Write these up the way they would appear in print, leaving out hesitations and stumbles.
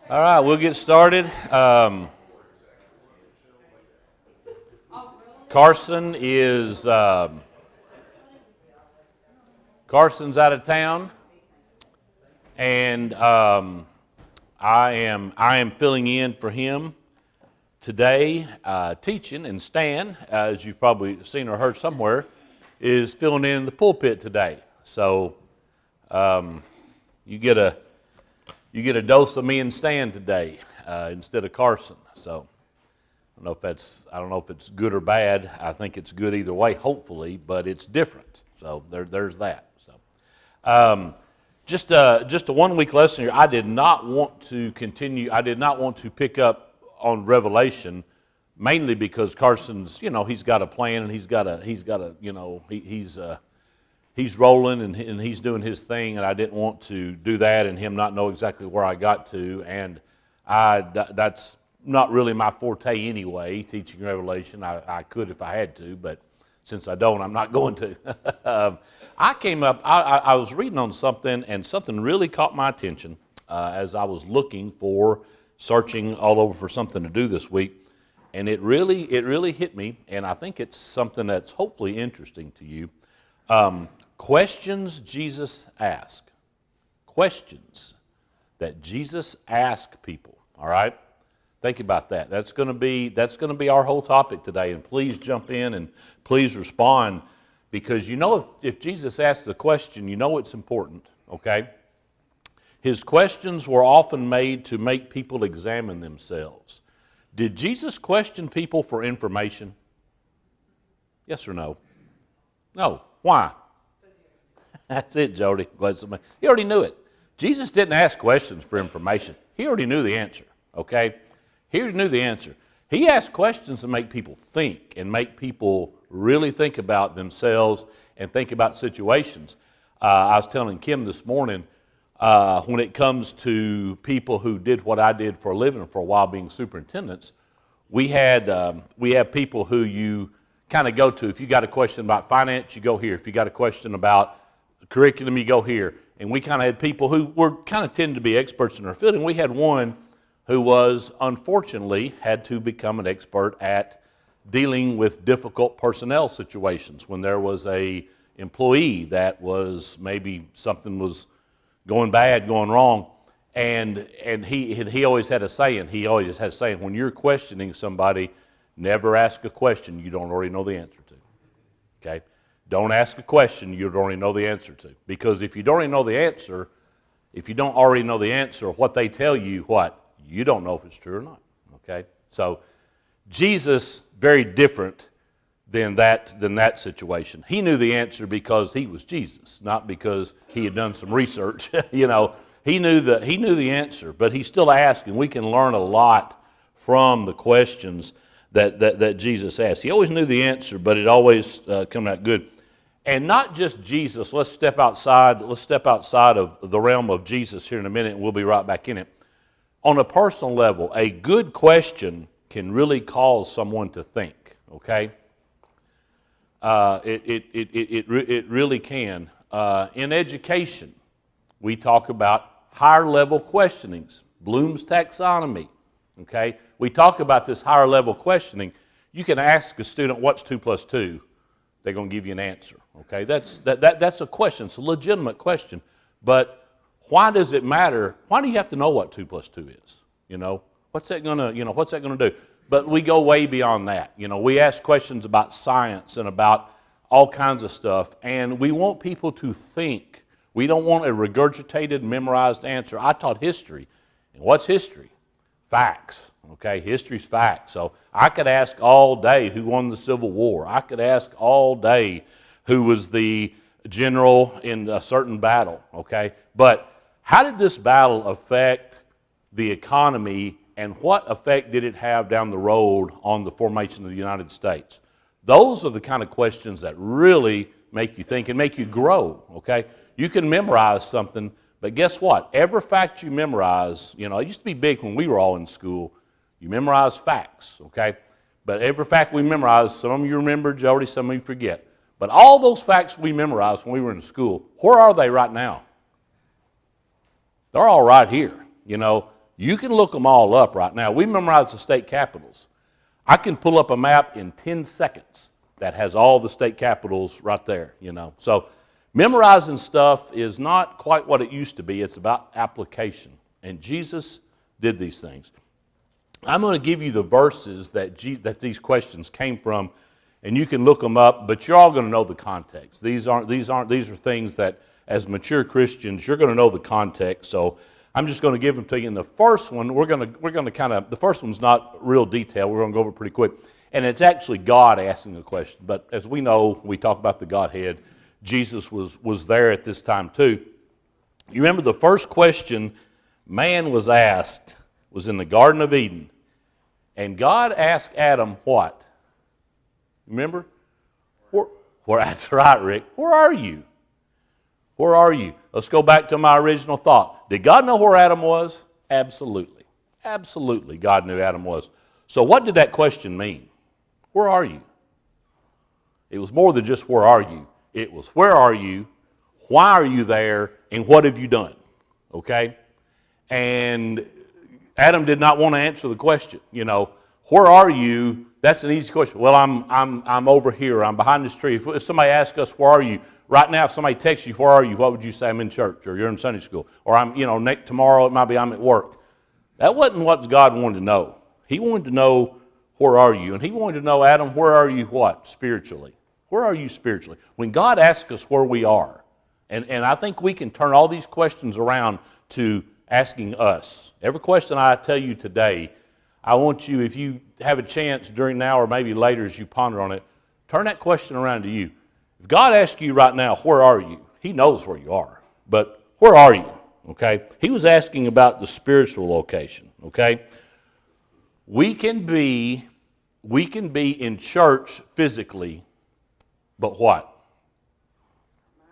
All right, we'll get started. Carson is Carson's out of town, and I am filling in for him today, teaching. And Stan, as you've probably seen or heard somewhere, is filling in the pulpit today. So you get a dose of me and Stan today instead of Carson. So I don't know if it's good or bad. I think it's good either way, hopefully, but it's different. So there's that. So just a 1 week lesson here. I did not want to continue. I did not want to pick up on Revelation, mainly because Carson's, he's got a plan and he's got a he's rolling and he's doing his thing, and I didn't want to do that and him not know exactly where I got to, and that's not really my forte anyway, teaching Revelation. I could if I had to, but since I don't, I'm not going to. I was reading on something, and something really caught my attention as I was searching all over for something to do this week, and it really hit me, and I think it's something that's hopefully interesting to you. Questions Jesus asked. Questions that Jesus asked people. All right? Think about that. That's going to be our whole topic today. And please jump in and please respond, because if Jesus asks a question, it's important. Okay? His questions were often made to make people examine themselves. Did Jesus question people for information? Yes or no? No. Why? That's it, Jody. He already knew it. Jesus didn't ask questions for information. He already knew the answer, okay? He already knew the answer. He asked questions to make people think and make people really think about themselves and think about situations. I was telling Kim this morning, when it comes to people who did what I did for a living for a while, being superintendents, we have people who you kind of go to. If you got a question about finance, you go here. If you got a question about curriculum, you go here. And we kind of had people who were kind of tended to be experts in their field, and we had one who was, unfortunately, had to become an expert at dealing with difficult personnel situations when there was a employee that was maybe something was going bad, going wrong, and he always had a saying. He always had a saying: when you're questioning somebody, never ask a question you don't already know the answer to. Okay? Don't ask a question you don't already know the answer to. Because if you don't already know the answer, what they tell you, you don't know if it's true or not. Okay? So Jesus, very different than that situation. He knew the answer because he was Jesus, not because he had done some research. He knew the answer, but he still asked, and we can learn a lot from the questions that Jesus asked. He always knew the answer, but it always came out good. And not just Jesus. Let's step outside of the realm of Jesus here in a minute, and we'll be right back in it. On a personal level, a good question can really cause someone to think. Okay, it really can. In education, we talk about higher level questionings, Bloom's taxonomy. Okay, we talk about this higher level questioning. You can ask a student, "What's 2 plus 2?" They're going to give you an answer. Okay, that's a question. It's a legitimate question. But why does it matter? Why do you have to know what 2 plus 2 is? What's that going to do? But we go way beyond that. We ask questions about science and about all kinds of stuff, and we want people to think. We don't want a regurgitated, memorized answer. I taught history. And what's history? Facts. Okay, history's facts. So I could ask all day who won the Civil War. I could ask all day who was the general in a certain battle. Okay, but how did this battle affect the economy, and what effect did it have down the road on the formation of the United States? Those are the kind of questions that really make you think and make you grow. Okay, you can memorize something, but guess what? Every fact you memorize, it used to be big when we were all in school. You memorize facts, okay? But every fact we memorize, some of you remember, Jody, some of you forget. But all those facts we memorized when we were in school, where are they right now? They're all right here. You can look them all up right now. We memorize the state capitals. I can pull up a map in 10 seconds that has all the state capitals right there, you know. So memorizing stuff is not quite what it used to be. It's about application. And Jesus did these things. I'm going to give you the verses that these questions came from, and you can look them up, but you're all going to know the context. These are things that as mature Christians, you're going to know the context. So I'm just going to give them to you. And the first one, we're going to kind of, the first one's not real detailed. We're going to go over it pretty quick. And it's actually God asking the question. But as we know, we talk about the Godhead. Jesus was there at this time too. You remember the first question man was asked was in the Garden of Eden. And God asked Adam what? Remember? That's right, Rick. Where are you? Where are you? Let's go back to my original thought. Did God know where Adam was? Absolutely. Absolutely, God knew Adam was. So what did that question mean? Where are you? It was more than just where are you. It was where are you, why are you there, and what have you done? Okay? And Adam did not want to answer the question. You know, where are you? That's an easy question. Well, I'm over here. I'm behind this tree. If somebody asks us, where are you? Right now, if somebody texts you, where are you? What would you say? I'm in church, or you're in Sunday school, or I'm, tomorrow it might be I'm at work. That wasn't what God wanted to know. He wanted to know, where are you? And he wanted to know, Adam, where are you what? Spiritually. Where are you spiritually? When God asks us where we are, and I think we can turn all these questions around to asking us. Every question I tell you today, I want you, if you have a chance during now or maybe later as you ponder on it, turn that question around to you. If God asks you right now, where are you? He knows where you are. But where are you? Okay? He was asking about the spiritual location. Okay? We can be in church physically, but what?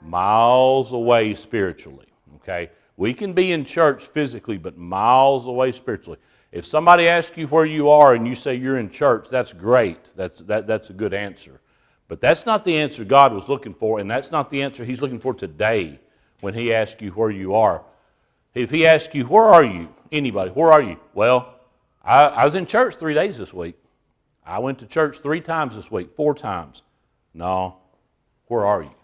Miles away spiritually. Okay? We can be in church physically, but miles away spiritually. If somebody asks you where you are and you say you're in church, that's great. That's a good answer. But that's not the answer God was looking for, and that's not the answer He's looking for today when He asks you where you are. If He asks you, where are you? Anybody, where are you? Well, I was in church 3 days this week. I went to church 3 times this week, 4 times. No, where are you?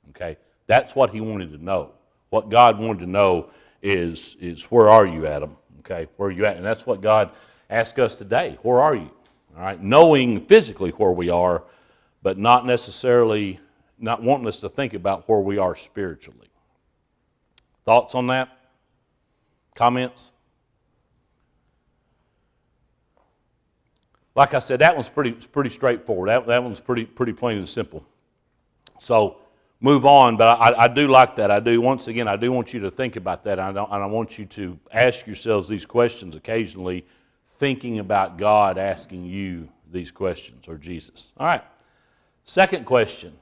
Okay, that's what He wanted to know. What God wanted to know is where are you, Adam? Okay, where are you at? And that's what God asked us today. Where are you? All right, knowing physically where we are, but not necessarily, not wanting us to think about where we are spiritually. Thoughts on that? Comments? Like I said, that one's pretty straightforward. That one's pretty plain and simple. So move on, but I do like that. I do want you to think about that. And I want you to ask yourselves these questions occasionally, thinking about God asking you these questions, or Jesus. All right. Second question.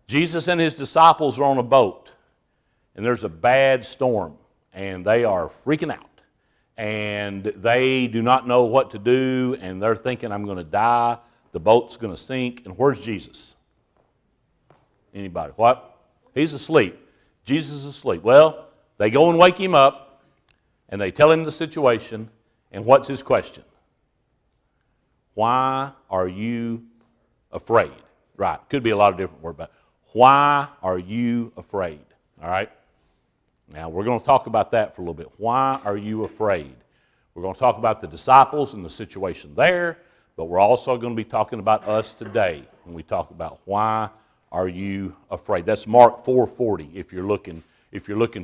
Jesus and His disciples are on a boat, and there's a bad storm, and they are freaking out. And they do not know what to do, and they're thinking, I'm going to die, the boat's going to sink, and where's Jesus? Anybody? What? He's asleep. Jesus is asleep. Well, they go and wake Him up, and they tell Him the situation, and what's His question? Why are you afraid? Right. Could be a lot of different words, but why are you afraid? All right? Now, we're going to talk about that for a little bit. Why are you afraid? We're going to talk about the disciples and the situation there, but we're also going to be talking about us today when we talk about why are you afraid. That's Mark 4:40. If you're looking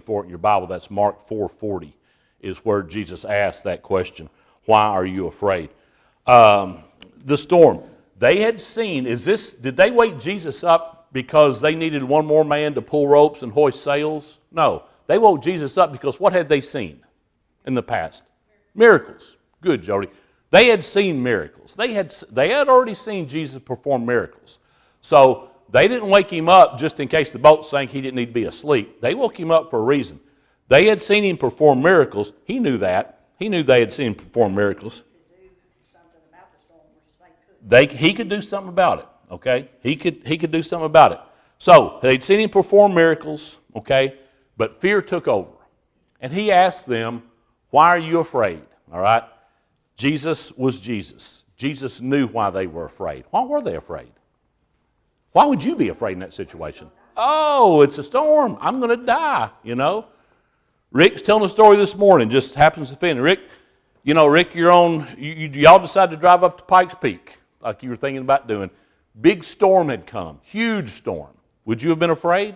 for it in your Bible, that's Mark 4:40 is where Jesus asked that question. Why are you afraid? The storm. They had seen, did they wake Jesus up because they needed one more man to pull ropes and hoist sails? No. They woke Jesus up because what had they seen in the past? Miracles. Good, Jody. They had seen miracles. They had already seen Jesus perform miracles. So they didn't wake Him up just in case the boat sank, He didn't need to be asleep. They woke Him up for a reason. They had seen Him perform miracles. He knew that. He knew they had seen Him perform miracles. He could do something about it, okay? He could do something about it. So they'd seen Him perform miracles, okay? But fear took over. And He asked them, Why are you afraid? All right? Jesus was Jesus. Jesus knew why they were afraid. Why were they afraid? Why would you be afraid in that situation? Oh, it's a storm. I'm going to die, Rick's telling a story this morning, just happens to fit. Rick, you're on, y'all decided to drive up to Pikes Peak, like you were thinking about doing. Big storm had come, huge storm. Would you have been afraid?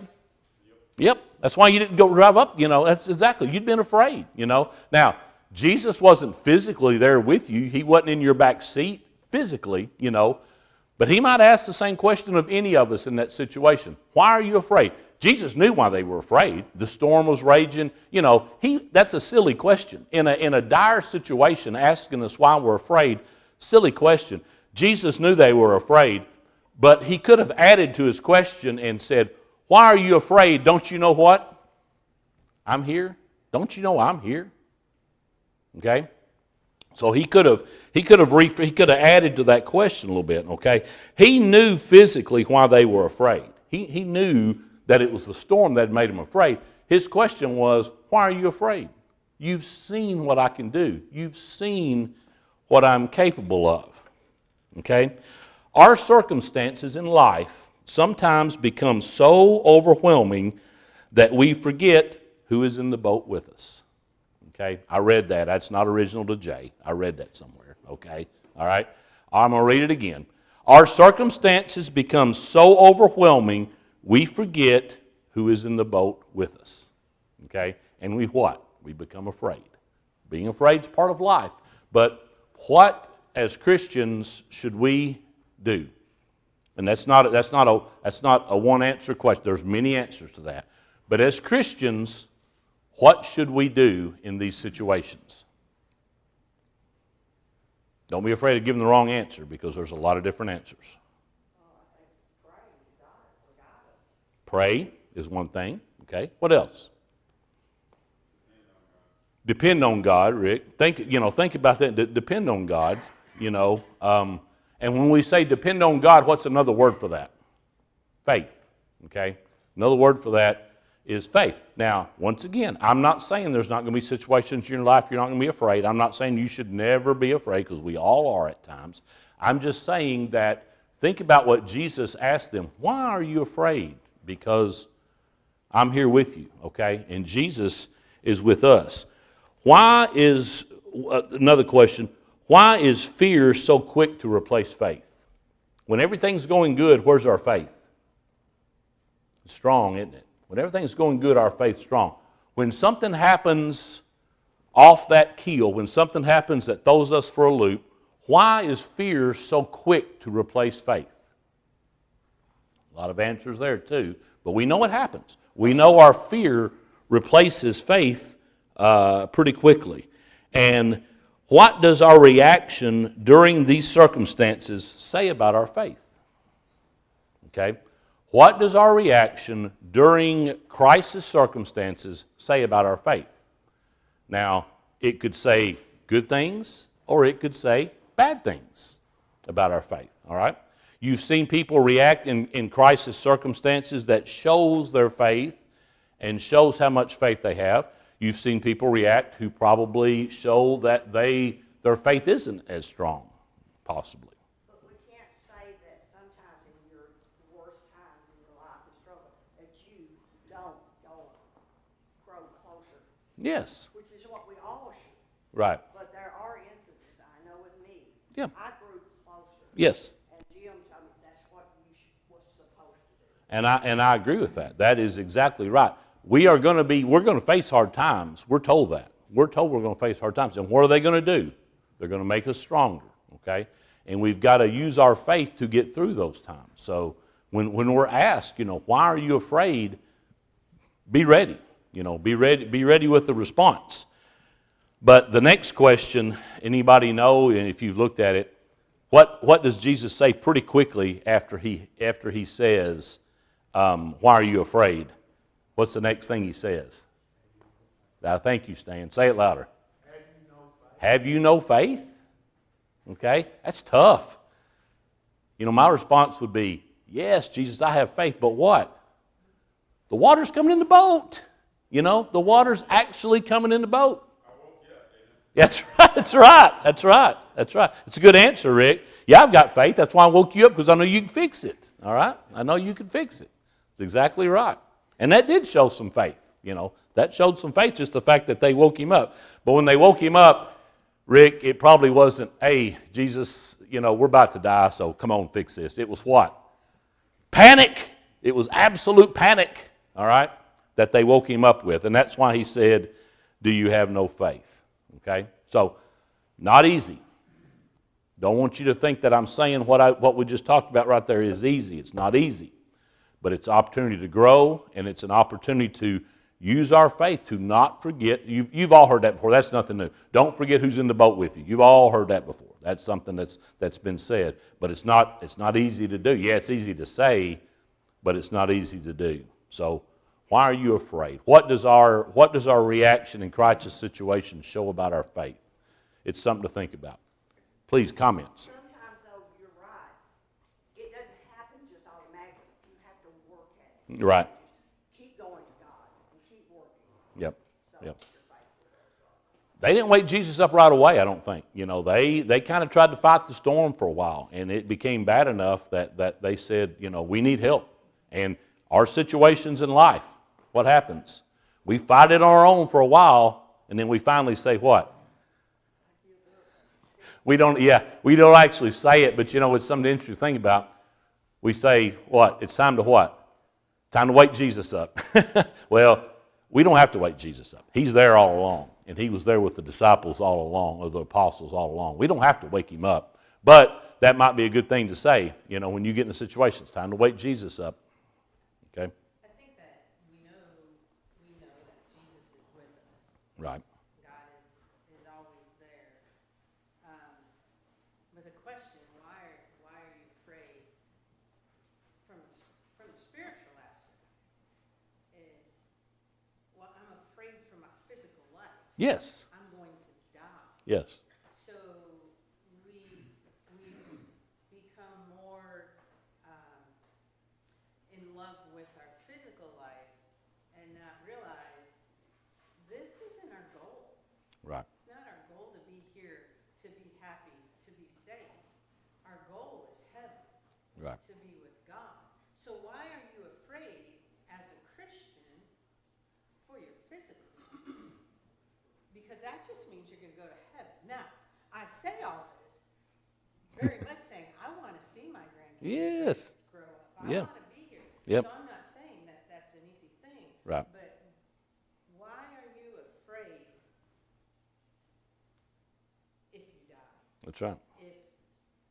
Yep. That's why you didn't go drive up, that's exactly, you'd been afraid, Now, Jesus wasn't physically there with you. He wasn't in your back seat physically, But he might ask the same question of any of us in that situation. Why are you afraid? Jesus knew why they were afraid. The storm was raging. That's a silly question. In a dire situation, asking us why we're afraid, silly question. Jesus knew they were afraid, but he could have added to his question and said, why are you afraid? Don't you know what? I'm here. Don't you know I'm here? Okay? So he could have added to that question a little bit, okay? He knew physically why they were afraid. He knew that it was the storm that made him afraid. His question was, why are you afraid? You've seen what I can do. You've seen what I'm capable of, okay? Our circumstances in life sometimes become so overwhelming that we forget who is in the boat with us. Okay, I read that. That's not original to Jay. I read that somewhere. Okay, all right. I'm going to read it again. Our circumstances become so overwhelming, we forget who is in the boat with us. Okay, and we what? We become afraid. Being afraid is part of life. But what, as Christians, should we do? And that's not a one-answer question. There's many answers to that. But as Christians, what should we do in these situations? Don't be afraid of giving the wrong answer, because there's a lot of different answers. Pray is one thing. Okay. What else? Depend on God, Rick. Think about that. Depend on God. And when we say depend on God, what's another word for that? Faith. Okay. Another word for that is faith. Now, once again, I'm not saying there's not going to be situations in your life you're not going to be afraid. I'm not saying you should never be afraid, because we all are at times. I'm just saying that think about what Jesus asked them. Why are you afraid? Because I'm here with you, okay? And Jesus is with us. Why is, another question, why is fear so quick to replace faith? When everything's going good, where's our faith? It's strong, isn't it? When everything's going good, our faith's strong. When something happens off that keel, when something happens that throws us for a loop, why is fear so quick to replace faith? A lot of answers there too, but we know what happens. We know our fear replaces faith pretty quickly. And what does our reaction during these circumstances say about our faith? Okay? What does our reaction during crisis circumstances say about our faith? Now, it could say good things, or it could say bad things about our faith, all right? You've seen people react in crisis circumstances that shows their faith and shows how much faith they have. You've seen people react who probably show that their faith isn't as strong, possibly. Yes. Which is what we all should. Right. But there are instances, I know with me, yeah. I grew closer. Yes. And Jim told me that's what you was supposed to do. And I agree with that. That is exactly right. We're going to face hard times. We're told that. We're told we're going to face hard times. And what are they going to do? They're going to make us stronger, okay? And we've got to use our faith to get through those times. So when we're asked, why are you afraid? Be ready. Be ready with the response. But the next question, anybody know, and if you've looked at it, what does Jesus say pretty quickly after he says, why are you afraid? What's the next thing he says? Thank you, Stan. Say it louder. Have you no faith? Okay, that's tough. My response would be, yes, Jesus, I have faith, but what? The water's coming in the boat. The water's actually coming in the boat. That's right. That's right. That's right. That's right. It's a good answer, Rick. Yeah, I've got faith. That's why I woke you up, because I know you can fix it. All right? I know you can fix it. That's exactly right. And that did show some faith. That showed some faith, just the fact that they woke him up. But when they woke him up, Rick, it probably wasn't, hey, Jesus, we're about to die, so come on, fix this. It was what? Panic. It was absolute panic, all right, that they woke him up with. And that's why he said, do you have no faith? Okay? So, not easy. Don't want you to think that I'm saying what we just talked about right there is easy. It's not easy. But it's an opportunity to grow, and it's an opportunity to use our faith to not forget. You've all heard that before. That's nothing new. Don't forget who's in the boat with you. You've all heard that before. That's something that's been said. But it's not easy to do. Yeah, it's easy to say, but it's not easy to do. So why are you afraid? What does our reaction in crisis situations show about our faith? It's something to think about. Please, comments. Sometimes, though, you're right. It doesn't happen just automatically. You have to work at it. Right. Keep going to God and keep working. Yep. So Yep. your faith will. They didn't wake Jesus up right away, I don't think. They kind of tried to fight the storm for a while, and it became bad enough that they said, we need help. And our situations in life, what happens? We fight it on our own for a while, and then we finally say what? We don't actually say it, but it's something interesting to think about. We say, what? It's time to what? Time to wake Jesus up. Well, we don't have to wake Jesus up. He's there all along, and he was there with the disciples all along, or the apostles all along. We don't have to wake him up, but that might be a good thing to say, when you get in a situation. It's time to wake Jesus up. Okay? I think that we know that Jesus is with us. Right. God is always there. But the question, why are you afraid from the spiritual aspect is, well, I'm afraid for my physical life. Yes. I'm going to die. Yes. So we become more in love with our physical life and not realize this isn't our goal. Right. It's not our goal to be here to be happy, to be safe. Our goal is heaven, Right. to be with God. So why are you afraid as a Christian for your physical? Because that just means you're going to go to heaven. Now, I say all this very much saying I want to see my grandkids Yes. grow up. I Yeah. want to be here. Yep. So I'm not saying that that's an easy thing. Right. But why are you afraid if you die? That's right.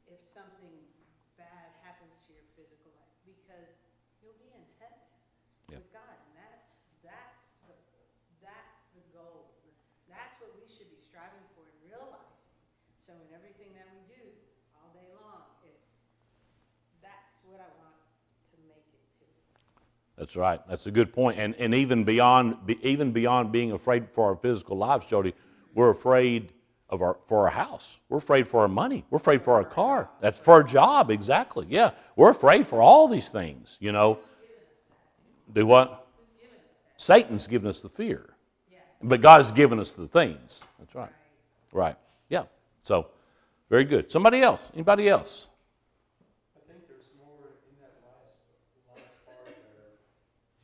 If something bad happens to your physical life? Because you'll be in heaven Yep. with God, and that's the goal. That's what we should be striving for and realizing. So in everything that we do all day long, that's what I want to make it to. That's right. That's a good point. And even beyond being afraid for our physical lives, Jody, we're afraid for our house. We're afraid for our money. We're afraid for our car. That's for our job, exactly. Yeah. We're afraid for all these things, Do what? Satan's given us the fear. But God's given us the things. That's right. Right. Yeah. So, very good. Somebody else? Anybody else? I think there's more in that last part there.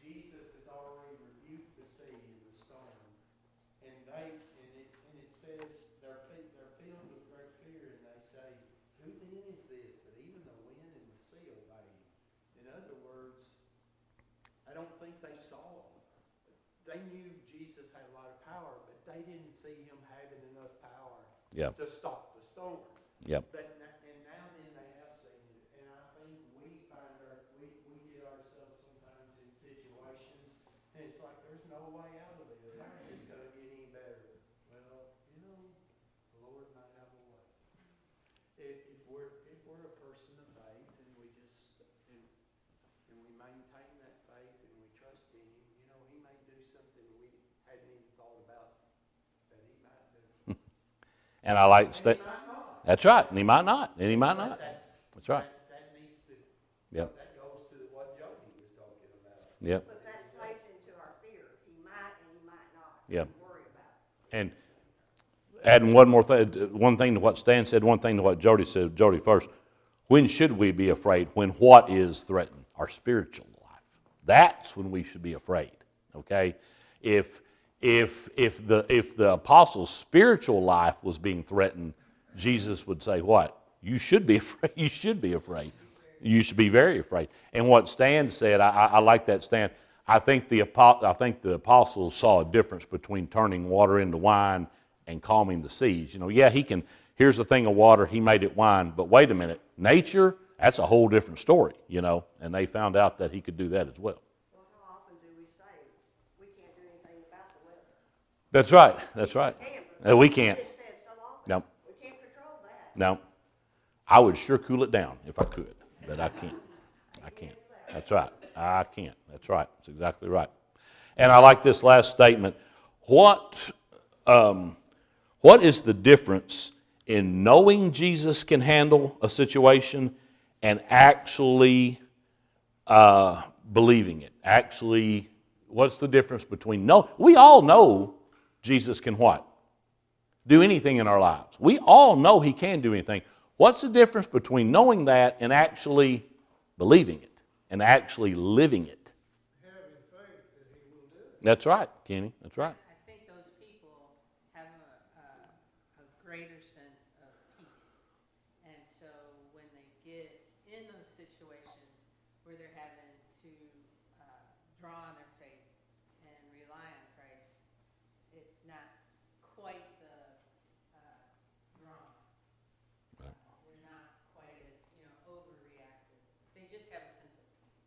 Jesus has already rebuked the sea and the storm, and it says they're filled with great fear, and they say, "Who then is this that even the wind and the sea obey him?" In other words, I don't think they saw him. They knew Jesus had a lot of power, but they didn't see him having enough power Yeah. to stop the storm. Yep. But and now then they have seen it, and I think we get ourselves sometimes in situations, and it's like there's no way out of this. How is this going to get any better? Well, the Lord might have a way. If we're a person of faith, and we just and we maintain that faith and we trust in Him, He may do something we hadn't even thought about that He might do. And I like to And stay. He might not. That's right. And he might not. And he might not. That's right. That needs to. Yep. That goes to what Jody was talking about. Yep. But that plays into our fear. He might and he might not. Yep. Worry about it. And adding one thing to what Stan said, one thing to what Jody said. Jody first. When should we be afraid? When what is threatened? Our spiritual life. That's when we should be afraid. Okay? If the apostles' spiritual life was being threatened, Jesus would say, what? You should be afraid. You should be afraid. You should be very afraid. And what Stan said, I like that, Stan. I think the apostles saw a difference between turning water into wine and calming the seas. You know, yeah, here's a thing of water, he made it wine, but wait a minute, nature, that's a whole different story, you know, and they found out that he could do that as well. Well, how often do we say, we can't do anything about the weather? That's right, that's right. We can't. It's said so often. No, We can't control that. no. I would sure cool it down if I could, but I can't. I can't. That's right. I can't. That's right. That's exactly right. And I like this last statement. What is the difference in knowing Jesus can handle a situation and actually believing it? Actually, what's the difference between we all know Jesus can what? Do anything in our lives. We all know he can do anything. What's the difference between knowing that and actually believing it and actually living it? Having faith that he will do it. That's right, Kenny. That's right. I think those people have a greater sense of peace. And so when they get in those situations where they're having to draw on their faith and rely on Christ, it's not quite the drama. They're not quite as, overreactive. They just have a sense of peace.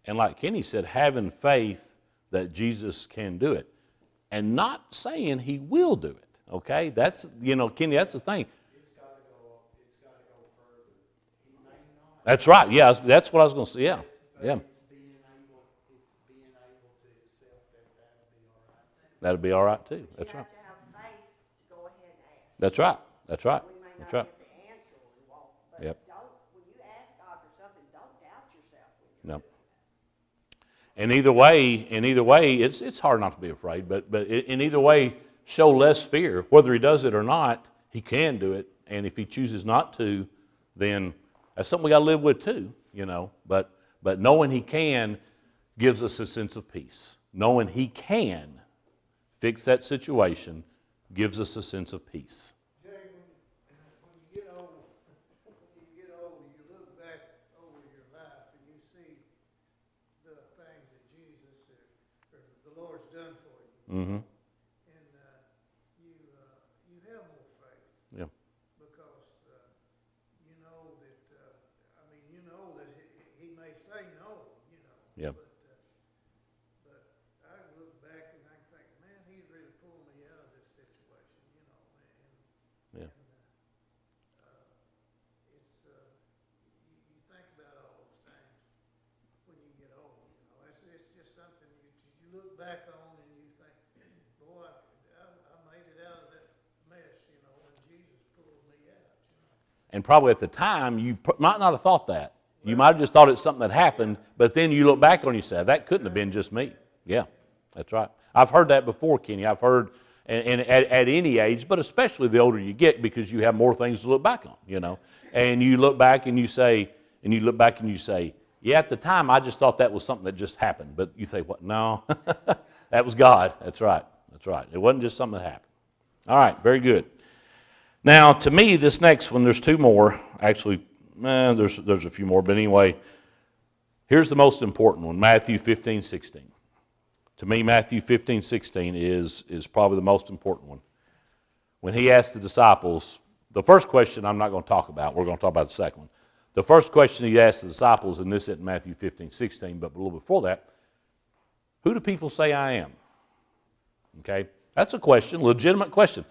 And like Kenny said, having faith that Jesus can do it and not saying he will do it. Okay? That's, Kenny, that's the thing. It's gotta go further. He may not. That's right. Yeah, that's what I was going to say. Yeah. But Yeah. it's being able to accept that that'll be all right. That'll be all right too. That's You right. have to have faith to go ahead and ask. That's right. That's right. We may That's not right. get the answer we want, but Yep. when you ask God for something, don't doubt yourself when you're No. doing it. In either way, it's hard not to be afraid, but in either way, show less fear. Whether he does it or not, he can do it. And if he chooses not to, then that's something we got to live with too, But knowing he can gives us a sense of peace. Knowing he can fix that situation gives us a sense of peace. Jay, when you get older, you look back over your life and you see the things that Jesus or the Lord's done for you. Mm-hmm. And you have more faith Yeah. because you know that he may say no, Yeah. But I look back and I think, man, he really pulled me out of this situation, Yeah. It's you think about all those things when you get old. It's just something you look back on and you think, boy, I made it out of that mess, when Jesus pulled me out. And probably at the time, you might not have thought that. You might have just thought it's something that happened, but then you look back on it and you say, that couldn't have been just me. Yeah, that's right. I've heard that before, Kenny. I've heard, and at any age, but especially the older you get, because you have more things to look back on, And you look back and you say, yeah, at the time, I just thought that was something that just happened. But you say, what? No, that was God. That's right. That's right. It wasn't just something that happened. All right, very good. Now, to me, this next one, there's two more. Actually, there's a few more, but anyway, here's the most important one, Matthew 15:16. To me, Matthew 15:16 is probably the most important one. When he asked the disciples, the first question I'm not going to talk about, we're going to talk about the second one. The first question he asked the disciples, and this isn't Matthew 15:16, but a little before that, who do people say I am? Okay, that's a question, legitimate question.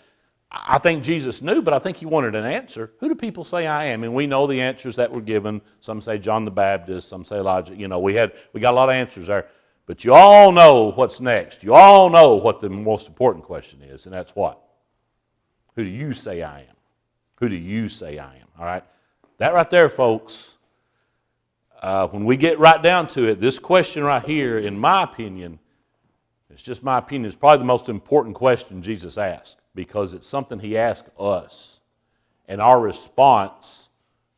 I think Jesus knew, but I think he wanted an answer. Who do people say I am? And we know the answers that were given. Some say John the Baptist, some say Elijah. We got a lot of answers there. But you all know what's next. You all know what the most important question is, and that's what? Who do you say I am? Who do you say I am? All right? That right there, folks, when we get right down to it, this question right here, in my opinion, it's just my opinion, is probably the most important question Jesus asked. because it's something he asked us. And our response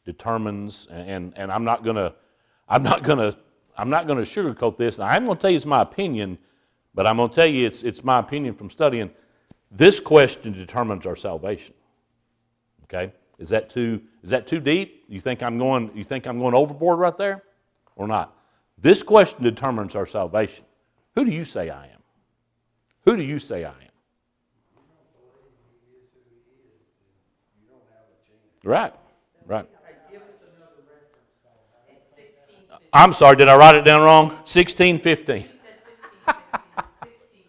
determines, and I'm not gonna sugarcoat this. And I'm gonna tell you it's my opinion, but I'm gonna tell you it's my opinion from studying. This question determines our salvation. Okay? Is that too deep? You think I'm going overboard right there? Or not? This question determines our salvation. Who do you say I am? Who do you say I am? Right. Hey, give us another reference, though. It's 16, 15. I'm sorry, did I write it down wrong? 16:15. You said 15, 16.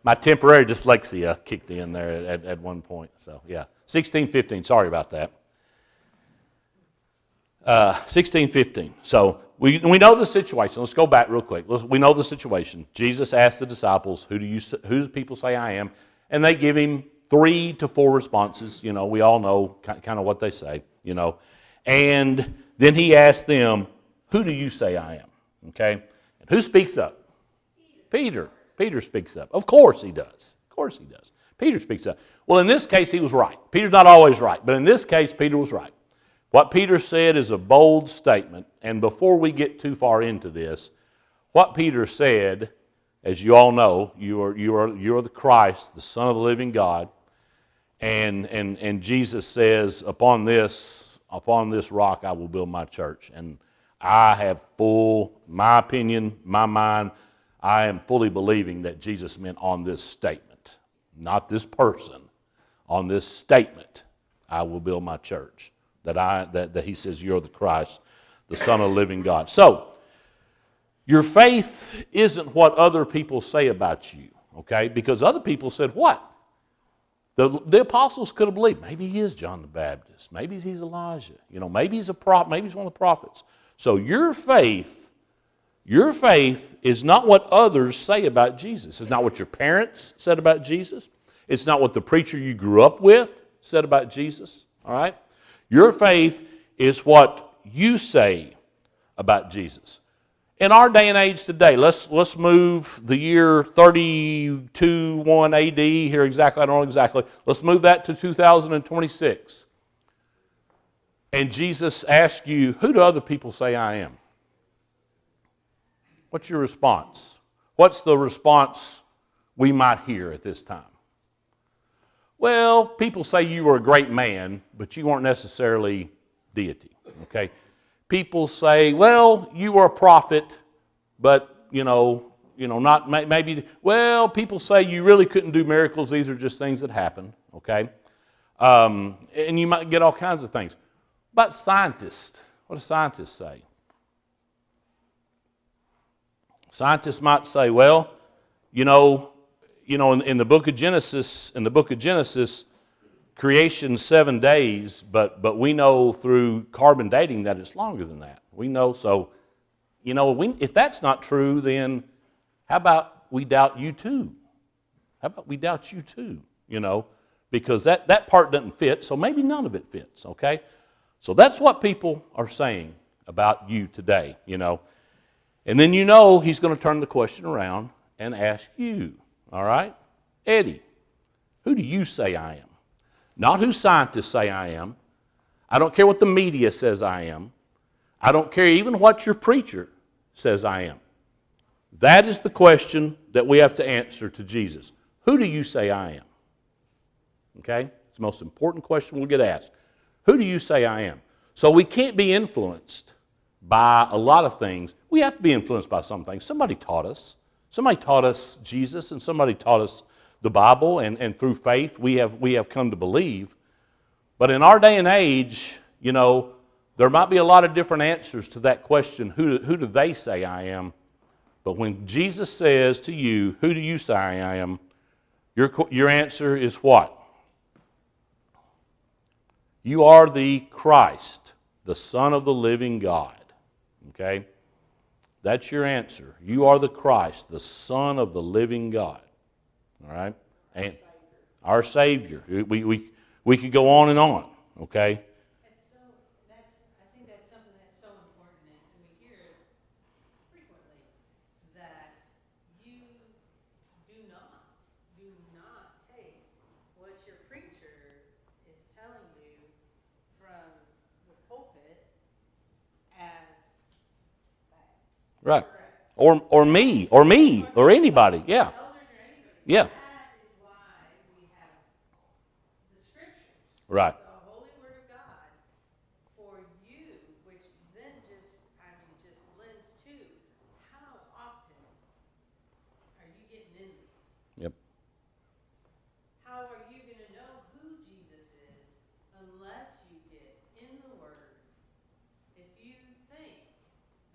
My temporary dyslexia kicked in there at one point. So, yeah. 16:15. Sorry about that. 16:15. So, we know the situation. Let's go back real quick. We know the situation. Jesus asked the disciples, who do people say I am? And they give him 3 to 4 responses. You know, we all know kind of what they say, you know. And then he asked them, who do you say I am? Okay? And who speaks up? Peter. Peter speaks up. Of course he does. Of course he does. Peter speaks up. Well, in this case, he was right. Peter's not always right, but in this case, Peter was right. What Peter said is a bold statement, and before we get too far into this, what Peter said, as you all know, you are the Christ, the Son of the living God, and Jesus says, upon this rock I will build my church. And I have my opinion, my mind, I am fully believing that Jesus meant on this statement, not this person, on this statement, I will build my church. That he says you're the Christ, the Son of the living God. So, your faith isn't what other people say about you, okay? Because other people said what? The apostles could have believed, maybe he is John the Baptist, maybe he's Elijah, you know, maybe he's a prophet, maybe he's one of the prophets. So your faith is not what others say about Jesus. It's not what your parents said about Jesus. It's not what the preacher you grew up with said about Jesus, all right? Your faith is what you say about Jesus. In our day and age today, let's move the year 32-1 AD here exactly, I don't know exactly. Let's move that to 2026. And Jesus asks you, who do other people say I am? What's your response? What's the response we might hear at this time? Well, people say you were a great man, but you weren't necessarily deity, okay? People say, well, you were a prophet, but, not maybe, well, people say you really couldn't do miracles. These are just things that happen, okay? And you might get all kinds of things. But scientists, what do scientists say? Scientists might say, well, in the book of Genesis, creation's 7 days, but we know through carbon dating that it's longer than that. We know, so, if that's not true, then how about we doubt you too? How about we doubt you too, because that part doesn't fit, so maybe none of it fits, okay? So that's what people are saying about you today, And then he's going to turn the question around and ask you, all right? Eddie, who do you say I am? Not who scientists say I am. I don't care what the media says I am. I don't care even what your preacher says I am. That is the question that we have to answer to Jesus. Who do you say I am? Okay? It's the most important question we'll get asked. Who do you say I am? So we can't be influenced by a lot of things. We have to be influenced by some things. Somebody taught us. Somebody taught us Jesus, and somebody taught us the Bible, and through faith we have come to believe. But in our day and age, there might be a lot of different answers to that question, who do they say I am? But when Jesus says to you, who do you say I am? Your answer is what? You are the Christ, the Son of the living God. Okay? That's your answer. You are the Christ, the Son of the living God. All right? And our Savior. We could go on and on. Okay? I think that's something that's so important, and we hear it frequently, that you do not take what your Right. Or me, or anybody. Yeah. Elders or anybody. Yeah. That is why we have the scriptures. Right. The holy word of God for you, which then just lends to how often are you getting in this? Yep. How are you going to know who Jesus is unless you get in the Word? If you think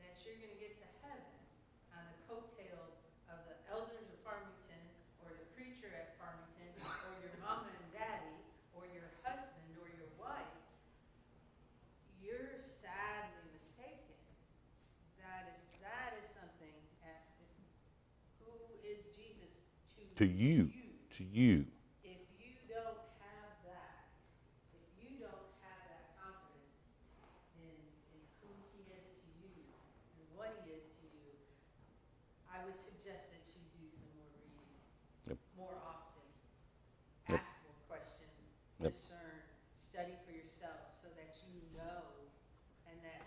that you're going to get to heaven on the coattails of the elders of Farmington, or the preacher at Farmington, or your mama and daddy, or your husband, or your wife, you're sadly mistaken. That is something. Who is Jesus To you. To you. If you don't have that, confidence in who he is to you and what he is to you, I would suggest that you do some more reading. Yep. More often. Yep. Ask more questions. Yep. Discern. Study for yourself so that you know and that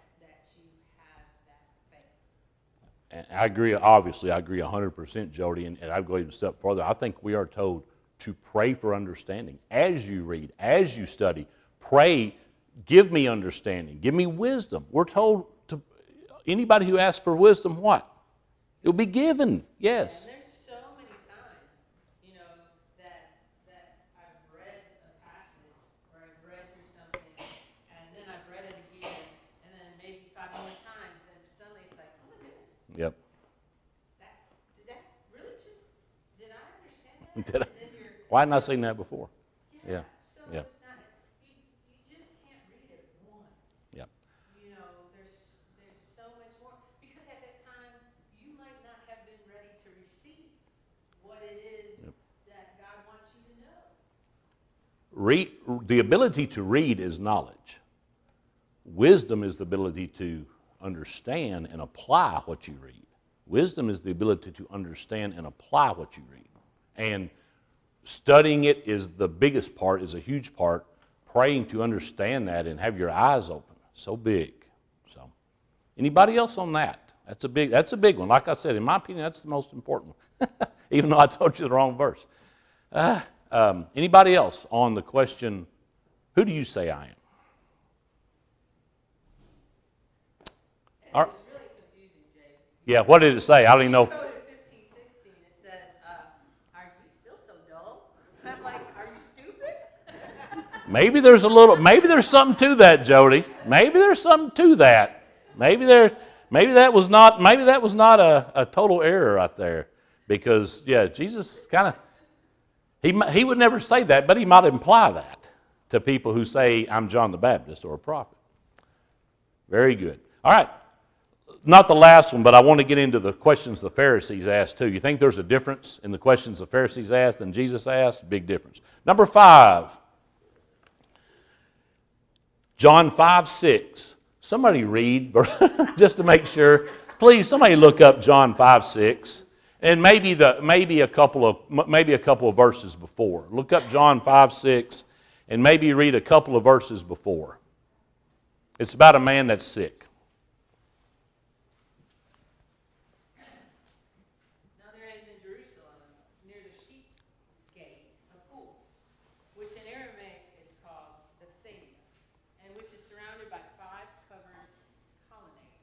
you have that faith. And I agree, obviously, I agree 100%, Jody, and I'd go even a step further. I think we are told to pray for understanding. As you read, as you study, pray, give me understanding, give me wisdom. We're told to, anybody who asks for wisdom, what? It'll be given, yes. And there's so many times, that I've read a passage or I've read through something and then I've read it again and then maybe 5 more times and suddenly it's like, oh my goodness, Yep. did that really did I understand that? Did I? And then you're, Why hadn't I seen that before? Yeah. So Yeah. it's not, you just can't read it once. Yep. There's so much more. Because at that time, you might not have been ready to receive what it is that God wants you to know. The ability to read is knowledge. Wisdom is the ability to understand and apply what you read. Wisdom is the ability to understand and apply what you read. And studying it is the biggest part, is a huge part. Praying to understand that and have your eyes open. So big. So, anybody else on that? That's a big one. Like I said, in my opinion, that's the most important one. Even though I told you the wrong verse. Anybody else on the question, who do you say I am? And it was really confusing, Jay. Yeah, what did it say? I don't even know. Code in 15:16, it says, are you still so dull? And I'm like, are you stupid? Maybe there's something to that, Jody. Maybe there's something to that. Maybe that was not a total error right there. Because, yeah, Jesus kind of, he would never say that, but he might imply that to people who say, I'm John the Baptist or a prophet. Very good. All right. Not the last one, but I want to get into the questions the Pharisees asked too. You think there's a difference in the questions the Pharisees asked than Jesus asked? Big difference. Number 5. John 5:6. Somebody read, just to make sure. Please, somebody look up John 5:6. And maybe a couple of verses before. Look up John 5:6 and maybe read a couple of verses before. It's about a man that's sick. Now there is in Jerusalem, near the sheep gate, a pool, which in Aramaic is called Bethsaida, and which is surrounded by 5 covered colonnades.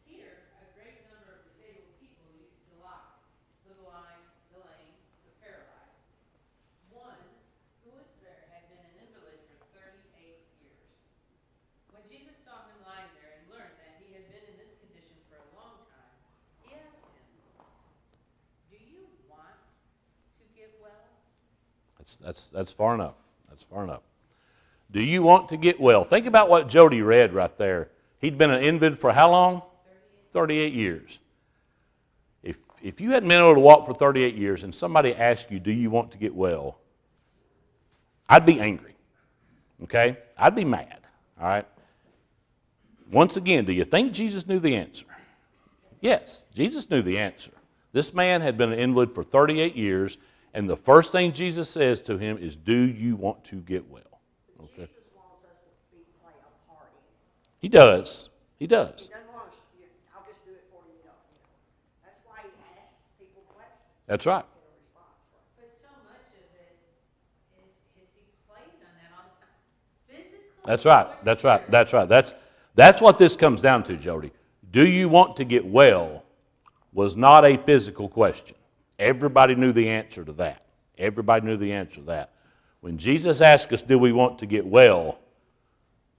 Here a great number of disabled people used to lie, the blind, the lame, the paralyzed. One who was there had been an invalid for 38 years. When Jesus saw him lying there and learned that he had been in this condition for a long time, he asked him, do you want to get well? That's far enough. That's far enough. Do you want to get well? Think about what Jody read right there. He'd been an invalid for how long? 38 years. If you hadn't been able to walk for 38 years and somebody asked you, do you want to get well? I'd be angry. Okay? I'd be mad. All right? Once again, do you think Jesus knew the answer? Yes, Jesus knew the answer. This man had been an invalid for 38 years, and the first thing Jesus says to him is, do you want to get well? Okay. Jesus wants us to play a part in it. He does. He does. He doesn't want us, I'll just do it for you, That's right. But so much of it is he plays on that all the time. Physical. That's right. or That's right. spiritual? That's right. That's what this comes down to, Jody. Do you want to get well was not a physical question. Everybody knew the answer to that. Everybody knew the answer to that. When Jesus asked us, do we want to get well,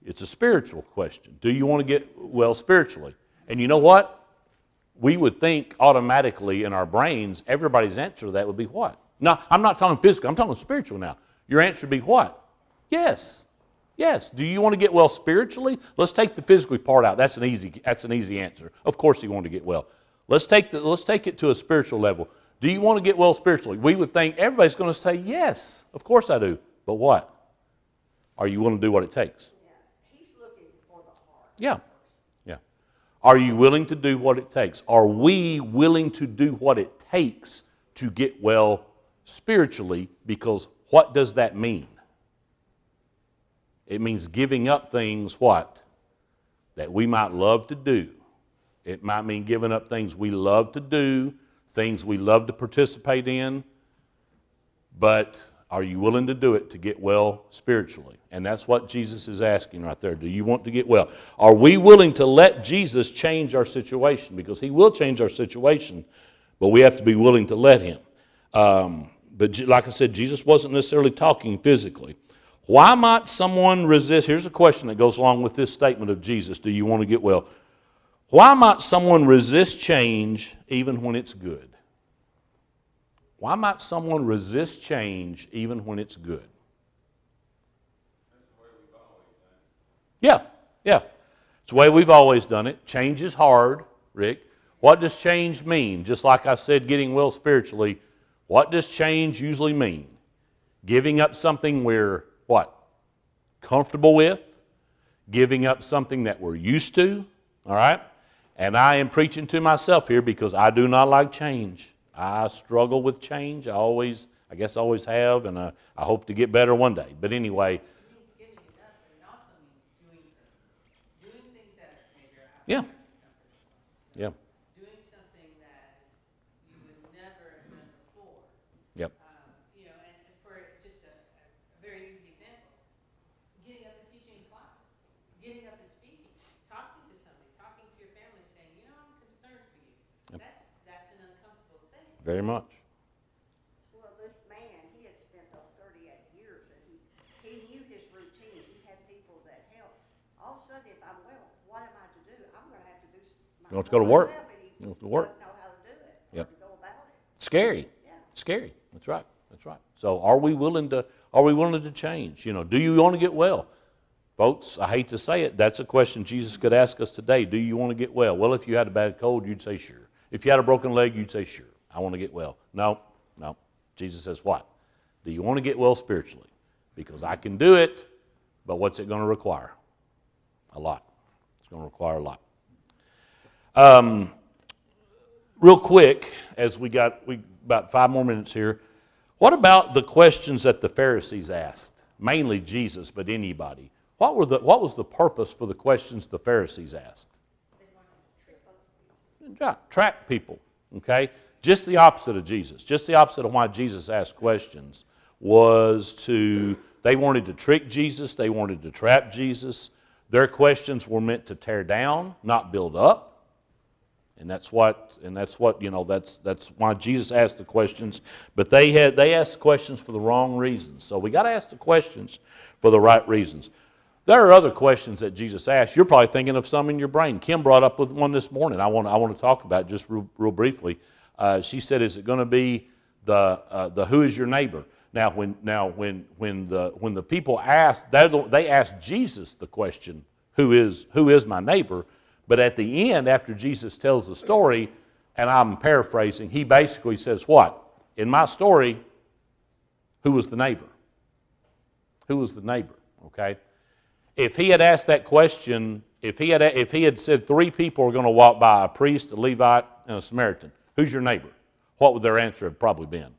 it's a spiritual question. Do you want to get well spiritually? And you know what? We would think automatically in our brains, everybody's answer to that would be what? No, I'm not talking physical, I'm talking spiritual now. Your answer would be what? Yes. Yes. Do you want to get well spiritually? Let's take the physical part out. That's an easy answer. Of course you want to get well. Let's take it to a spiritual level. Do you want to get well spiritually? We would think everybody's going to say, yes, of course I do. But what? Are you willing to do what it takes? Yeah, he's looking for the heart. Yeah. Yeah. Are you willing to do what it takes? Are we willing to do what it takes to get well spiritually? Because what does that mean? It means giving up things, what? That we might love to do. It might mean giving up things we love to do, things we love to participate in, but are you willing to do it to get well spiritually? And that's what Jesus is asking right there. Do you want to get well? Are we willing to let Jesus change our situation? Because he will change our situation, but we have to be willing to let him. But like I said, Jesus wasn't necessarily talking physically. Why might someone resist? Here's a question that goes along with this statement of Jesus. Do you want to get well? Why might someone resist change even when it's good? Why might someone resist change even when it's good? Yeah. It's the way we've always done it. Change is hard, Rick. What does change mean? Just like I said, getting well spiritually, what does change usually mean? Giving up something we're, what? Comfortable with. Giving up something that we're used to, all right? And I am preaching to myself here because I do not like change. I struggle with change. I guess always have, and I hope to get better one day. But anyway. It means giving it up, but it also means doing things. Doing things that maybe are outside Yeah. of your comfort zone. Yeah. Doing something that you would never have done before. Yep. And for just a very easy example, getting up and teaching a class, getting up and speaking, talking to somebody, talking to your family, saying, I'm concerned for you. Yep. That's an uncomfortable thing. Very much. Well, this man, he had spent those 38 years, and he knew his routine. He had people that helped. All of a sudden, if I'm well, what am I to do? I'm going to have to do my You have to go to work. myself, and he You have to work. doesn't know how to do it, Yep. or to go about it. Scary. Yeah. Scary. That's right. That's right. So are we willing to change? Do you want to get well? Folks, I hate to say it, that's a question Jesus could ask us today. Do you want to get well? Well, if you had a bad cold, you'd say sure. If you had a broken leg, you'd say sure. I want to get well. No. Jesus says what? Do you want to get well spiritually? Because I can do it, but what's it going to require? A lot. It's going to require a lot. Real quick, as we about 5 more minutes here, what about the questions that the Pharisees asked? Mainly Jesus, but anybody. What was the purpose for the questions the Pharisees asked? Trap people, okay? Just the opposite of Jesus. Just the opposite of why Jesus asked questions was they wanted to trick Jesus, they wanted to trap Jesus. Their questions were meant to tear down, not build up. And that's why Jesus asked the questions. But they asked questions for the wrong reasons. So we got to ask the questions for the right reasons. There are other questions that Jesus asked. You're probably thinking of some in your brain. Kim brought up with one this morning. I want to talk about it just real briefly. She said, "Is it going to be the who is your neighbor?" Now, when the people asked, they asked Jesus the question, "Who is my neighbor?" But at the end, after Jesus tells the story, and I'm paraphrasing, he basically says, "What? In my story, who was the neighbor? Who was the neighbor?" Okay. If he had asked that question, if he had said 3 people are going to walk by, a priest, a Levite, and a Samaritan, who's your neighbor? What would their answer have probably been?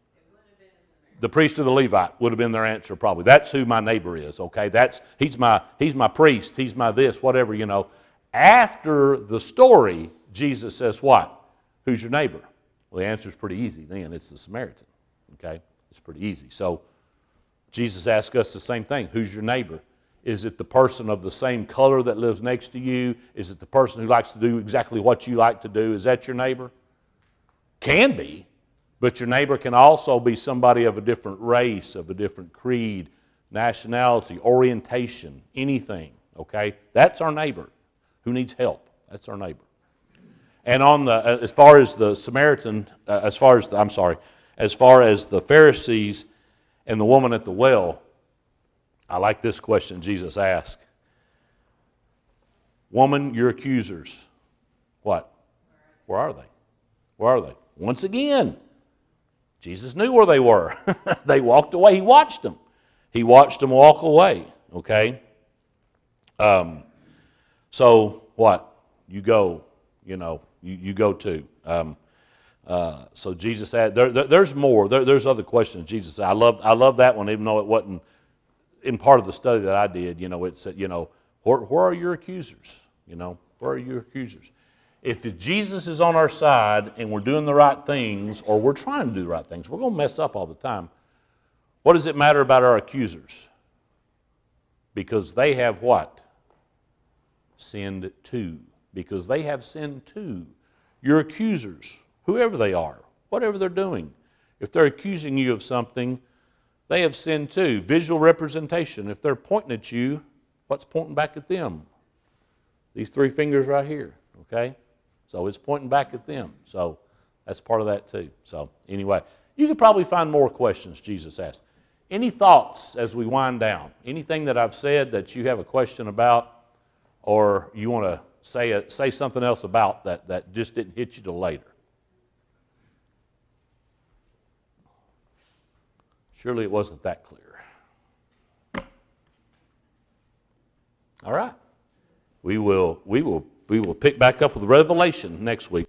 The priest or the Levite would have been their answer probably. That's who my neighbor is, okay? He's my priest, he's my this, whatever. After the story, Jesus says what? Who's your neighbor? Well, the answer is pretty easy then. It's the Samaritan, okay? It's pretty easy. So Jesus asked us the same thing. Who's your neighbor? Is it the person of the same color that lives next to you? Is it the person who likes to do exactly what you like to do? Is that your neighbor? Can be, but your neighbor can also be somebody of a different race, of a different creed, nationality, orientation, anything, okay? That's our neighbor who needs help. That's our neighbor. And on the as far as the Samaritan, as far as the Pharisees and the woman at the well, I like this question Jesus asked. Woman, your accusers, what? Where are they? Where are they? Once again, Jesus knew where they were. They walked away. He watched them. He watched them walk away, okay? So what? You go, you go too. So Jesus said, there's more. There's other questions Jesus said. I love that one, even though it wasn't in part of the study that I did. It said, where are your accusers? Where are your accusers? If Jesus is on our side and we're doing the right things, or we're trying to do the right things, we're going to mess up all the time. What does it matter about our accusers? Because they have what? Sinned too. Because they have sinned too. Your accusers, whoever they are, whatever they're doing, if they're accusing you of something, they have sinned too. Visual representation. If they're pointing at you, what's pointing back at them? These three fingers right here, okay? So it's pointing back at them. So that's part of that too. So anyway, you could probably find more questions Jesus asked. Any thoughts as we wind down? Anything that I've said that you have a question about, or you want to say something else about that just didn't hit you till later? Surely it wasn't that clear. All right. We will pick back up with Revelation next week.